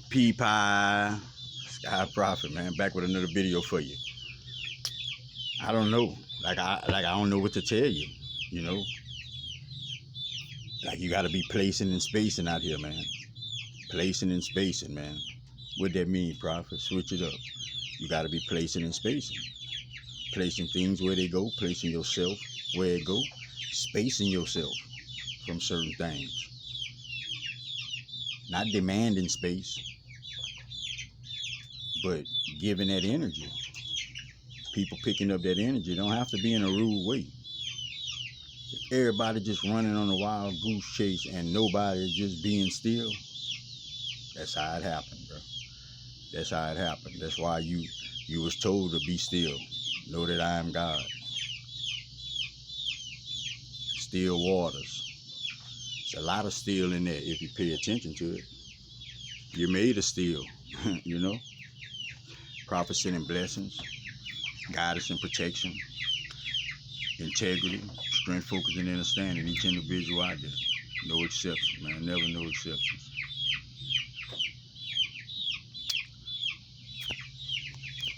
Pea Pie, Sky Prophet, man, back with another video for you. I don't know, I don't know what to tell you. You know, like you got to be placing and spacing out here, man. Placing and spacing, man. What that mean, Prophet? Switch it up. You got to be placing and spacing. Placing things where they go, placing yourself where it go, spacing yourself from certain things. Not demanding space, but giving that energy. People picking up that energy. Don't have to be in a rude way. If everybody just running on a wild goose chase and nobody just being still, that's how it happened, bro. That's how it happened. That's why you was told to be still. Know that I am God. Still waters. There's a lot of still in there if you pay attention to it. You're made of steel, you know. Prophet sending blessings, guidance and protection, integrity, strength, focus, and understanding. Each individual out there. No exceptions, man. Never no exceptions.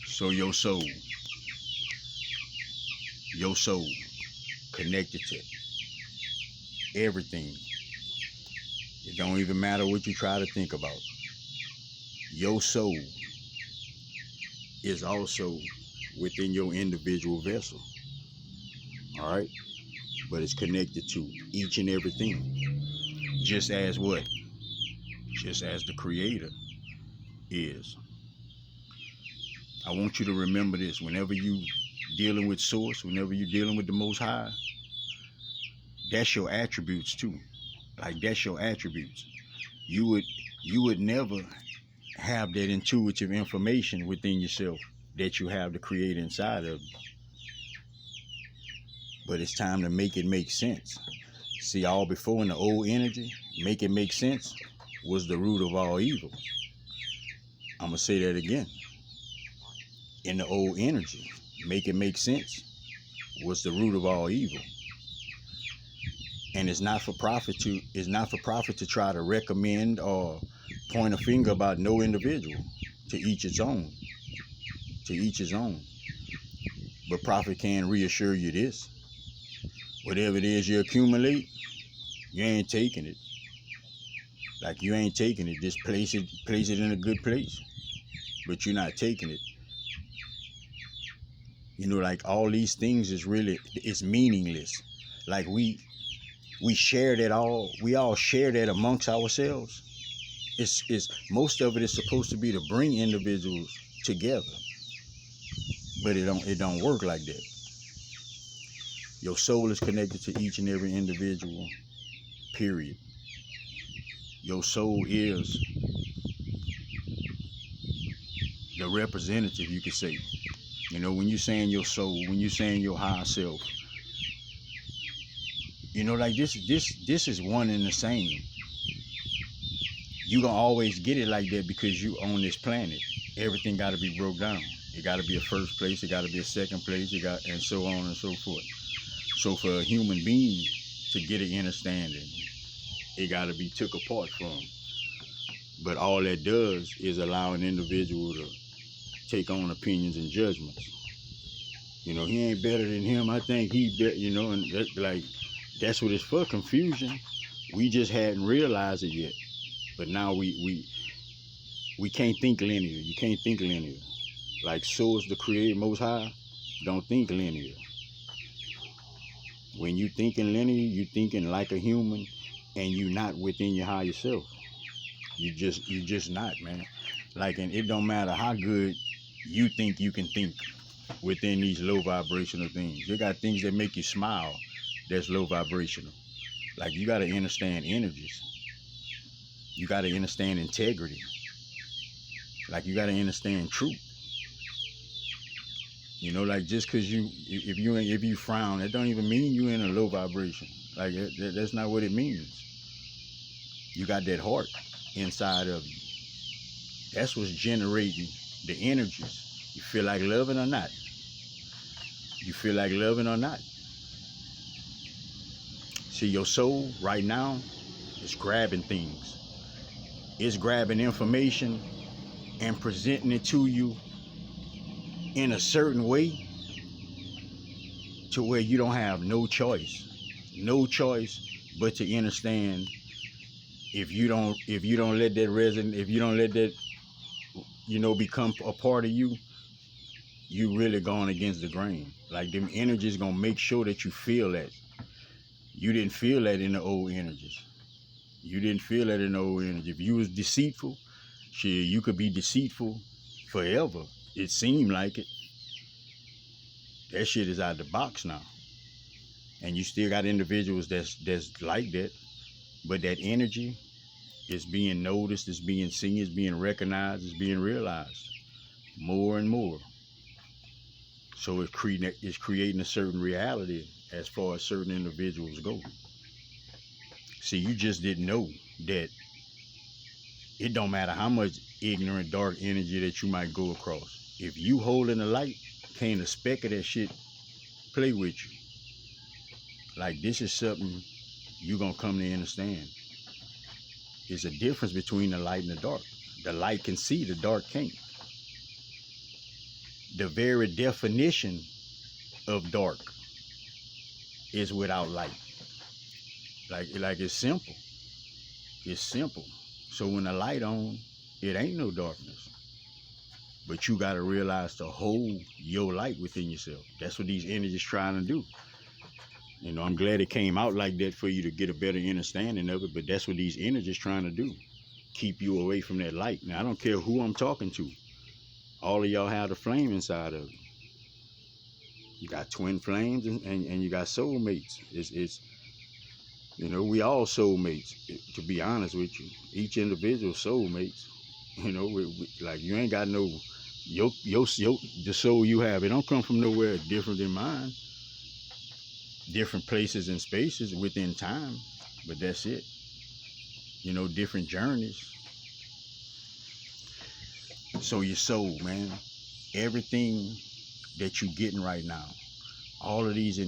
So your soul connected to everything. It don't even matter what you try to think about. Your soul is also within your individual vessel. All right? But it's connected to each and everything. Just as what? Just as the Creator is. I want you to remember this. Whenever you dealing with Source, whenever you're dealing with the Most High, that's your attributes too. Like that's your attributes. You would never have that intuitive information within yourself that you have the Creator inside of you. But it's time to make it make sense. See, all before in the old energy, make it make sense was the root of all evil. I'm going to say that again. In the old energy, make it make sense was the root of all evil. And it's not for profit to try to recommend or point a finger about no individual. To each its own. To each his own. But Prophet can reassure you this. Whatever it is you accumulate, you ain't taking it. Like you ain't taking it. Just place it in a good place. But you're not taking it. You know, like all these things it's meaningless. Like we share that we all share that amongst ourselves. It's most of it is supposed to be to bring individuals together. But it don't work like that. Your soul is connected to each and every individual, period. Your soul is the representative, you could say. You know, when you're saying your soul, when you're saying your higher self, you know, like this is one and the same. You gonna always get it like that because you on this planet. Everything got to be broke down. It got to be a first place. It got to be a second place. And so on and so forth. So for a human being to get an understanding, it got to be took apart from. But all that does is allow an individual to take on opinions and judgments. You know, he ain't better than him. I think he better, you know, and that's what it's for, confusion. We just hadn't realized it yet. But now we can't think linear. You can't think linear. Like Source, the Creator, Most High, don't think linear. When you thinking linear, you thinking like a human, and you not within your higher self. You just not, man. Like, and it don't matter how good you think you can think within these low vibrational things. You got things that make you smile that's low vibrational. Like, you got to understand energies. You got to understand integrity. Like, you got to understand truth. You know, like just because if you frown, that don't even mean you in a low vibration. Like that's not what it means. You got that heart inside of you. That's what's generating the energies. You feel like loving or not. You feel like loving or not. See, your soul right now is grabbing things. It's grabbing information and presenting it to you in a certain way to where you don't have no choice but to understand. If you don't let that resonate, if you don't let that become a part of you, you really going against the grain. Like, them energies gonna make sure that you feel that. You didn't feel that in the old energies. If you was deceitful, shit, you could be deceitful forever. It seemed like it. That shit is out the box now. And you still got individuals that's like that. But that energy is being noticed, it's being seen, it's being recognized, it's being realized more and more. So it's creating a certain reality as far as certain individuals go. See, you just didn't know that it don't matter how much ignorant, dark energy that you might go across. If you holding the light, can't a speck of that shit play with you. Like, this is something you gonna come to understand. There's a difference between the light and the dark. The light can see, the dark can't. The very definition of dark is without light. Like it's simple. It's simple. So when the light on, it ain't no darkness. But you gotta realize to hold your light within yourself. That's what these energies trying to do. I'm glad it came out like that for you to get a better understanding of it, but that's what these energies trying to do. Keep you away from that light. Now, I don't care who I'm talking to. All of y'all have the flame inside of you. You got twin flames and you got soulmates. It's we all soulmates, to be honest with you. Each individual soulmates. Like, you ain't got no, the soul you have, it don't come from nowhere different than mine. Different places and spaces within time, but that's it. Different journeys. So your soul, man, everything that you getting right now, all of these